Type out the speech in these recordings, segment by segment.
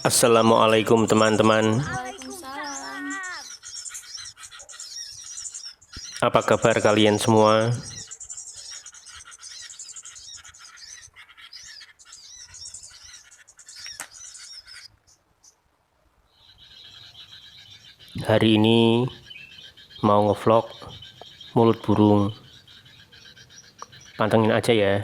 Assalamualaikum teman-teman. Waalaikumsalam. Apa kabar kalian semua? Hari ini mau ngevlog mulut burung. Pantengin aja ya.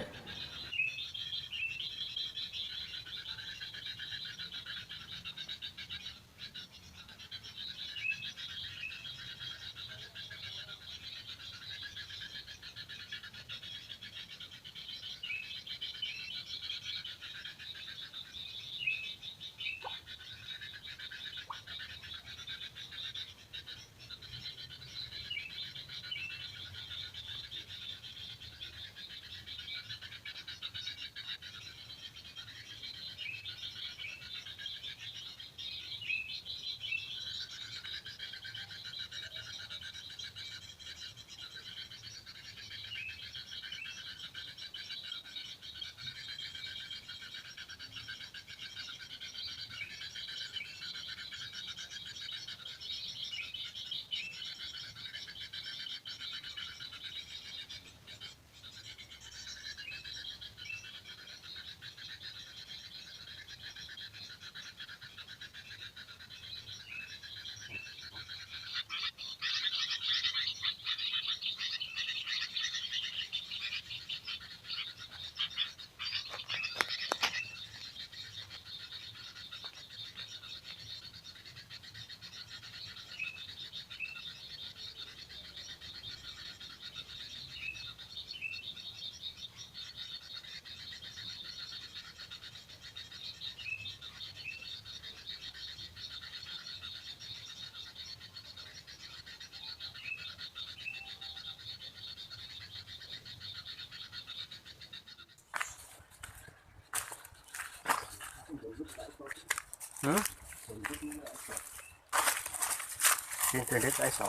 Internet iso.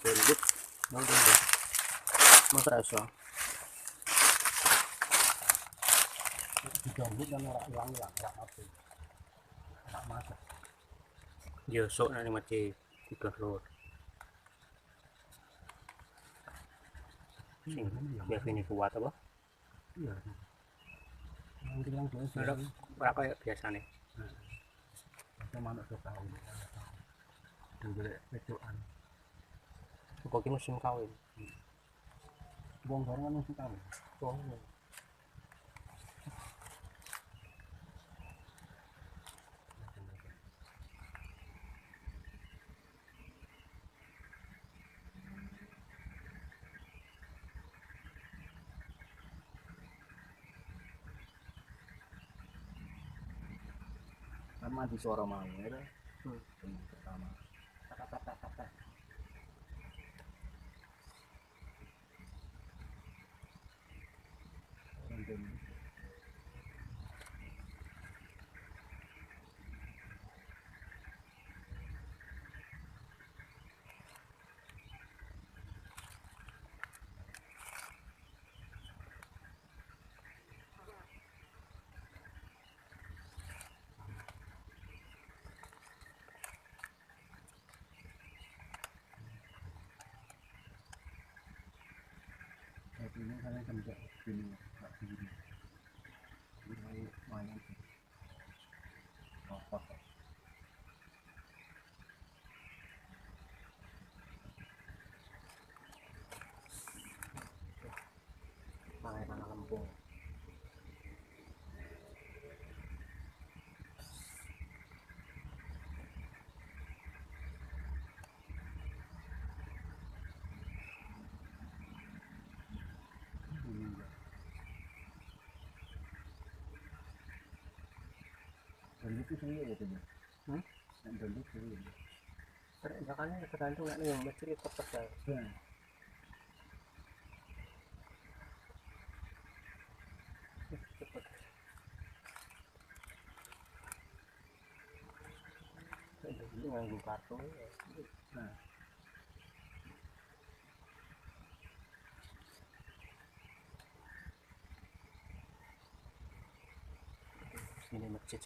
Internet no internet. Masa iso. Didownload dan ora ilang-ilang, ora apa. Ora masuk. Yo sok nek mati didownload. Sing biar ini kuat apa? Iya. Ora kaya biasane. Nah, manuk tahu. Dulu wedokan. Kok iki musim kawin. Wong bareng musim kawin. Oh. Sama di suara mau ya. Pertama. Kata-kata. Ini kalian kerja sini nggak sendiri. Ini main apa? Pakai tanah lempung. Dan itu sendiri ya tuh. Dan itu sendiri. Makanya tergantung yang mesti tetap ya. Cepet. Ini nganggu kartu ya. Nah. Ini masjid.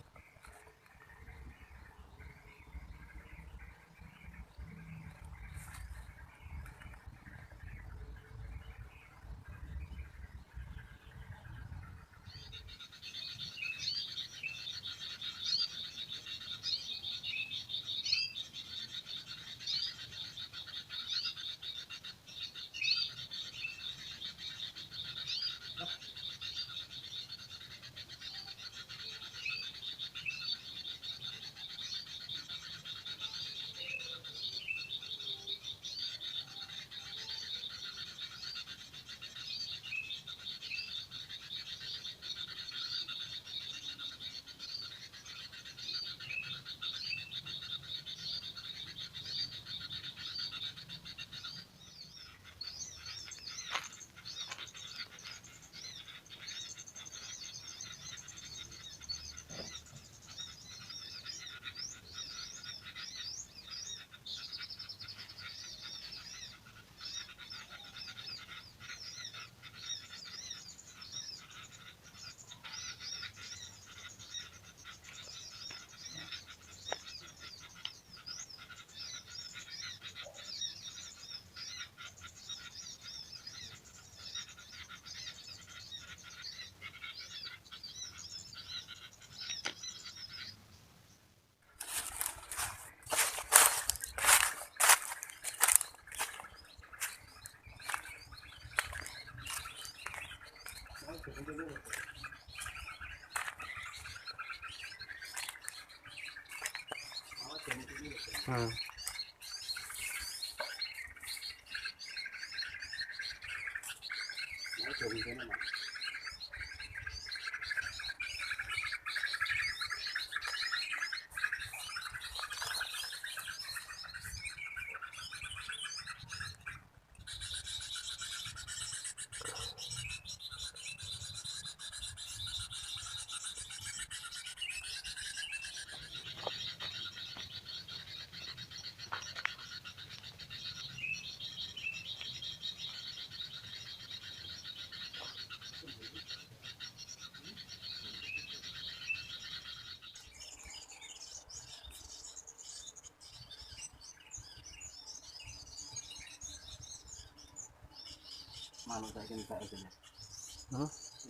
Mana tak kini tak ada.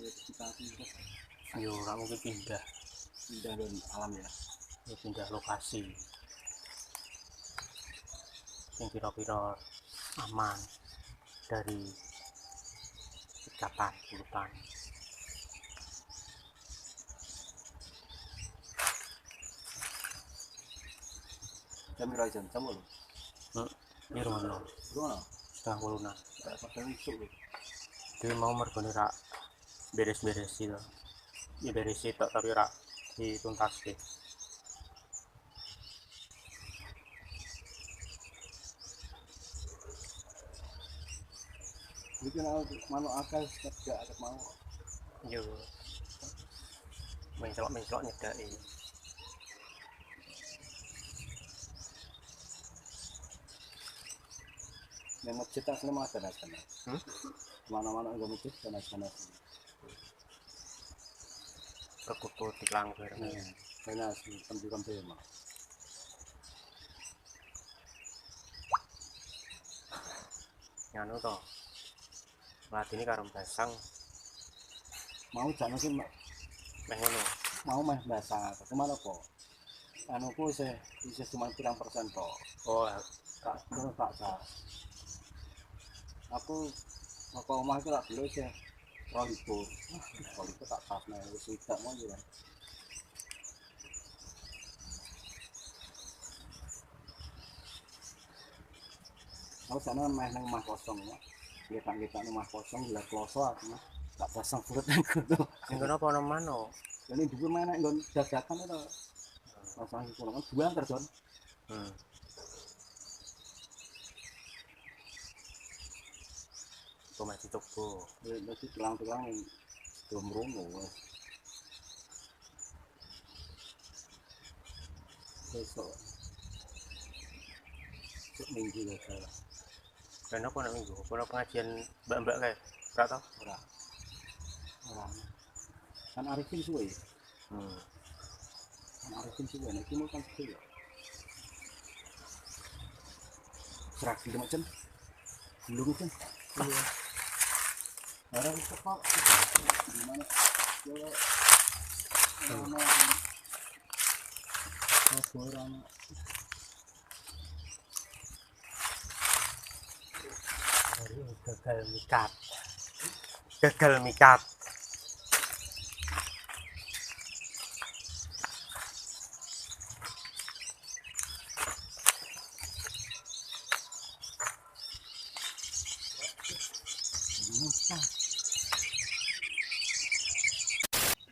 Kita Yo, nggak mungkin pindah dari alam ya. Ya, pindah lokasi yang kira-kira aman dari ikatan hutan. Jam berapa jam? Jam berapa? Ini rumah setengah puluhan. Tak pakai isuk. Dia mau mergone rak beres-beres gitu. Ya beres itu tapi rak dituntas deh. Bikin mana akal tidak ada mau. Yo, mencelok nyedaki. Yang masjid tak selama ada sana. Mana-mana enggak masjid sana. Perkutut di langgar. Karena si penjuran tema. Nganu to. Latini karo basang Mau jangan sih meh ngono. mau mah bahasa kemana kok? Anu ku bisa cuma pirang persen kok. Oh, Tak terus tak sah. Aku omah itu tak dulu sih. Rolipur tak pas nih, tidak mau juga. Aku sana main nang mah kosong ya. Kita mah kosong gila kloso aku mah. Tak pasang perut aku tuh. sing kono apa ono mano? Ini dulu main nggon dadakan itu. Pasang kurang kan dua antar Jon. Kok masih toko. Masih tulang-tulang belum rungu. Besok minggu ya saya. Karena apa nak minggu? Kono pengajian mbak-mbak kae. Ora tau? Orang kan Arifin suwe. Kan Arifin suwe nek iki kan suwe. Serak di macam belum kan? Iya. Orang itu kok gimana? Orang gagal mikat.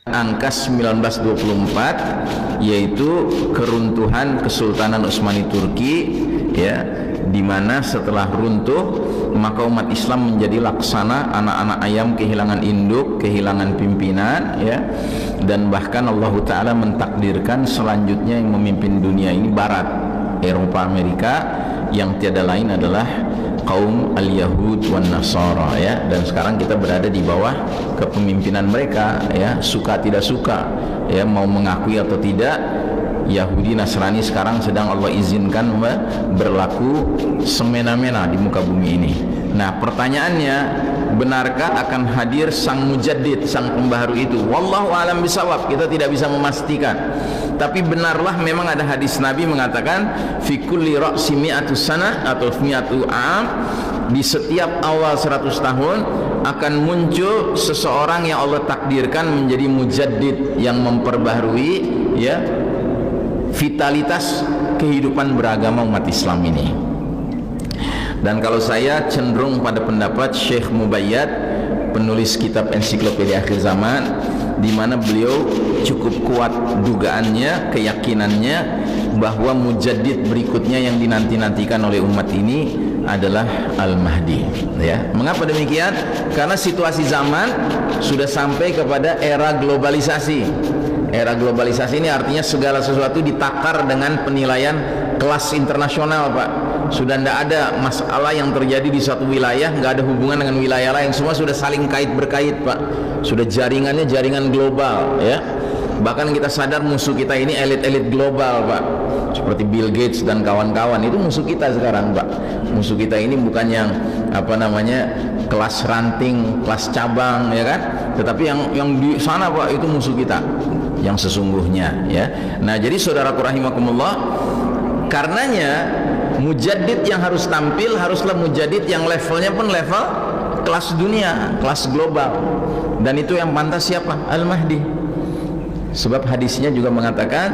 Angka 1924 yaitu keruntuhan Kesultanan Utsmani Turki ya, di mana setelah runtuh maka umat Islam menjadi laksana anak-anak ayam kehilangan induk, kehilangan pimpinan ya, dan bahkan Allah Ta'ala mentakdirkan selanjutnya yang memimpin dunia ini Barat, Eropa, Amerika, yang tiada lain adalah kaum al-Yahud wan Nasara ya, dan sekarang kita berada di bawah kepemimpinan mereka ya, suka tidak suka ya, mau mengakui atau tidak, Yahudi Nasrani sekarang sedang Allah izinkan berlaku semena-mena di muka bumi ini. Nah pertanyaannya, benarkah akan hadir sang mujaddid, sang pembaharu itu? Wallahu alam bisawab, kita tidak bisa memastikan. Tapi benarlah memang ada hadis Nabi mengatakan fi kulli ra'si mi'atu sana atau mi'atu am, di setiap awal 100 tahun akan muncul seseorang yang Allah takdirkan menjadi mujaddid, yang memperbaharui ya vitalitas kehidupan beragama umat Islam ini. Dan kalau saya cenderung pada pendapat Syekh Mubayyad, penulis kitab Ensiklopedia Akhir Zaman, di mana beliau cukup kuat dugaannya, keyakinannya bahwa mujaddid berikutnya yang dinanti-nantikan oleh umat ini adalah Al-Mahdi, ya. Mengapa demikian? Karena situasi zaman sudah sampai kepada era globalisasi. Era globalisasi ini artinya segala sesuatu ditakar dengan penilaian kelas internasional, Pak. Sudah tidak ada masalah yang terjadi di suatu wilayah nggak ada hubungan dengan wilayah lain, semua sudah saling kait berkait, Pak. Sudah jaringannya jaringan global, ya. Bahkan kita sadar musuh kita ini elit-elit global, Pak, seperti Bill Gates dan kawan-kawan. Itu musuh kita sekarang, Pak. Musuh kita ini bukan yang apa namanya kelas ranting, kelas cabang, ya kan, tetapi yang di sana, Pak, itu musuh kita yang sesungguhnya, ya. Nah jadi saudaraku rahimakumullah, karenanya mujaddid yang harus tampil haruslah mujaddid yang levelnya pun level kelas dunia, kelas global. Dan itu yang pantas siapa? Al-Mahdi. Sebab hadisnya juga mengatakan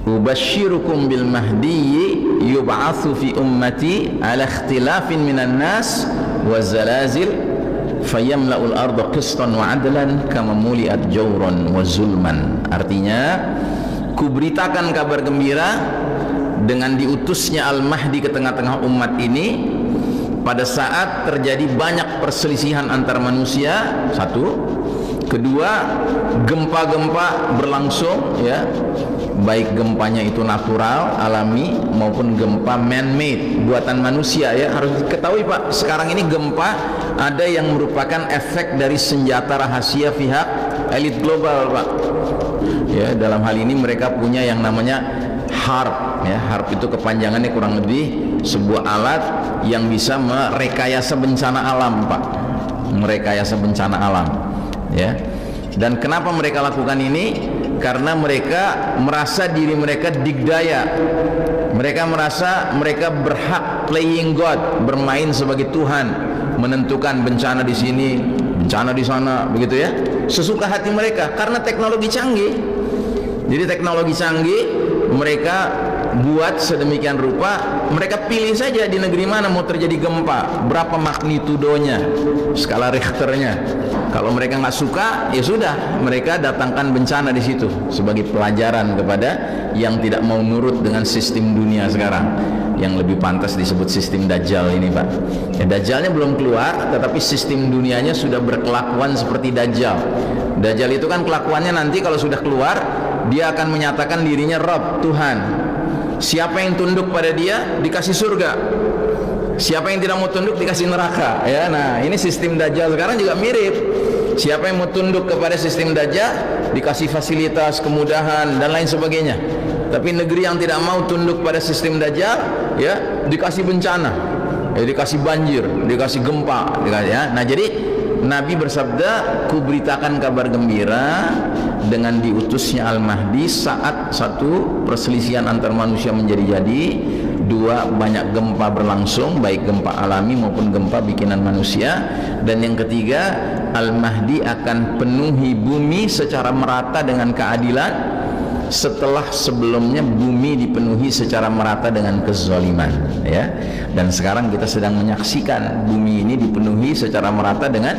ubasyirukum bil mahdi yub'atsu fi ummati ala ikhtilafin minan nas wa zalazil fayamla'ul arda qistan wa adlan kama muliat jawran wa zulman. Artinya, kuberitakan kabar gembira dengan diutusnya Al-Mahdi ke tengah-tengah umat ini pada saat terjadi banyak perselisihan antar manusia, satu. Kedua, gempa-gempa berlangsung, ya, baik gempanya itu natural, alami, maupun gempa man-made, buatan manusia, ya. Harus diketahui, Pak, sekarang ini gempa ada yang merupakan efek dari senjata rahasia pihak elit global, Pak. Ya, dalam hal ini mereka punya yang namanya HARP, ya. HARP itu kepanjangannya kurang lebih sebuah alat yang bisa merekayasa bencana alam, Pak. Merekayasa bencana alam, ya. Dan kenapa mereka lakukan ini? Karena mereka merasa diri mereka digdaya. Mereka merasa mereka berhak playing God, bermain sebagai Tuhan, menentukan bencana di sini, bencana di sana, begitu, ya. Sesuka hati mereka karena teknologi canggih. Jadi teknologi canggih mereka buat sedemikian rupa, mereka pilih saja di negeri mana mau terjadi gempa, berapa magnitudonya, skala Richternya. Kalau mereka nggak suka, ya sudah, mereka datangkan bencana di situ sebagai pelajaran kepada yang tidak mau nurut dengan sistem dunia sekarang, yang lebih pantas disebut sistem Dajjal ini, Pak. Ya, Dajjalnya belum keluar, tetapi sistem dunianya sudah berkelakuan seperti Dajjal. Dajjal itu kan kelakuannya nanti kalau sudah keluar, dia akan menyatakan dirinya Rabb, Tuhan. Siapa yang tunduk pada dia dikasih surga, siapa yang tidak mau tunduk dikasih neraka, ya. Nah ini sistem Dajjal sekarang juga mirip. Siapa yang mau tunduk kepada sistem Dajjal dikasih fasilitas, kemudahan dan lain sebagainya. Tapi negeri yang tidak mau tunduk pada sistem Dajjal, ya, dikasih bencana, ya, dikasih banjir, dikasih gempa, ya. Nah jadi Nabi bersabda, kuberitakan kabar gembira dengan diutusnya Al-Mahdi saat satu, perselisihan antar manusia menjadi-jadi, dua, banyak gempa berlangsung, baik gempa alami maupun gempa bikinan manusia, dan yang ketiga, Al-Mahdi akan penuhi bumi secara merata dengan keadilan setelah sebelumnya bumi dipenuhi secara merata dengan kezaliman, ya. Dan sekarang kita sedang menyaksikan bumi ini dipenuhi secara merata dengan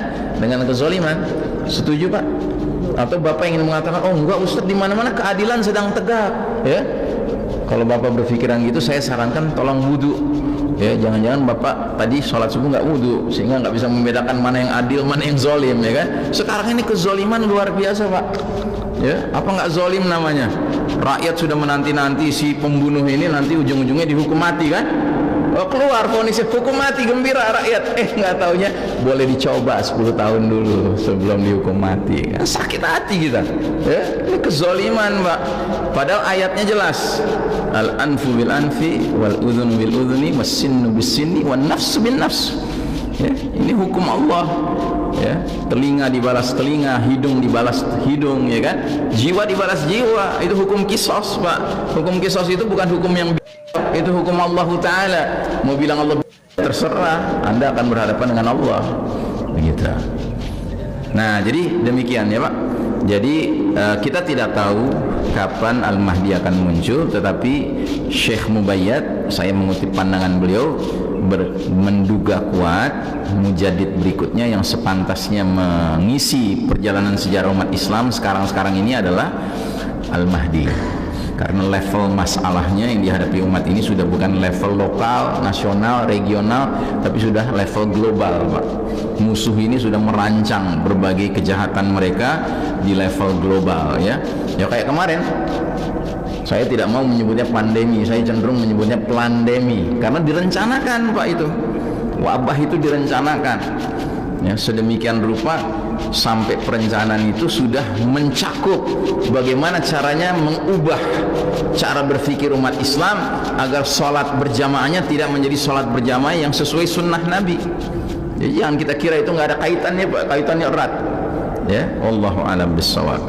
kezaliman. Setuju, Pak? Atau Bapak ingin mengatakan, oh enggak Ustaz, di mana-mana keadilan sedang tegak, ya? Kalau Bapak berpikiran gitu, saya sarankan tolong wudhu, ya. Jangan-jangan Bapak tadi sholat subuh nggak wudhu sehingga nggak bisa membedakan mana yang adil, mana yang zolim, ya kan? Sekarang ini kezoliman luar biasa, Pak. Ya, apa nggak zolim namanya? Rakyat sudah menanti-nanti si pembunuh ini nanti ujung-ujungnya dihukum mati, kan? Oh, keluar vonisnya hukum mati, gembira rakyat. Nggak taunya boleh dicoba 10 tahun dulu sebelum dihukum mati. Sakit hati kita. Ya, ini kezaliman, Pak. Padahal ayatnya jelas. Al anfu bil anfi wal udhunu bil udhuni was sinnu bis sinni wan nafsu bin nafs. Ya, ini hukum Allah. Ya, telinga dibalas telinga, hidung dibalas hidung, ya kan? Jiwa dibalas jiwa. Itu hukum kisos, Pak. Hukum kisos itu bukan hukum yang itu hukum Allah Ta'ala. Mau bilang Allah terserah, Anda akan berhadapan dengan Allah. Begitu. Nah, jadi demikian ya, Pak. Jadi kita tidak tahu kapan Al-Mahdi akan muncul, tetapi Syekh Mubayyad, saya mengutip pandangan beliau, menduga kuat mujaddid berikutnya yang sepantasnya mengisi perjalanan sejarah umat Islam sekarang ini adalah Al-Mahdi. Karena level masalahnya yang dihadapi umat ini sudah bukan level lokal, nasional, regional, tapi sudah level global, Pak. Musuh ini sudah merancang berbagai kejahatan mereka di level global, ya. Ya kayak kemarin, saya tidak mau menyebutnya pandemi, saya cenderung menyebutnya plandemi, karena direncanakan, Pak, itu. Wabah itu direncanakan. Ya, sedemikian rupa sampai perencanaan itu sudah mencakup bagaimana caranya mengubah cara berpikir umat Islam agar sholat berjamaahnya tidak menjadi sholat berjamaah yang sesuai sunnah Nabi. Jadi jangan kita kira itu nggak ada kaitannya, Pak. Kaitannya erat. Ya, wallahu a'lam bishawab.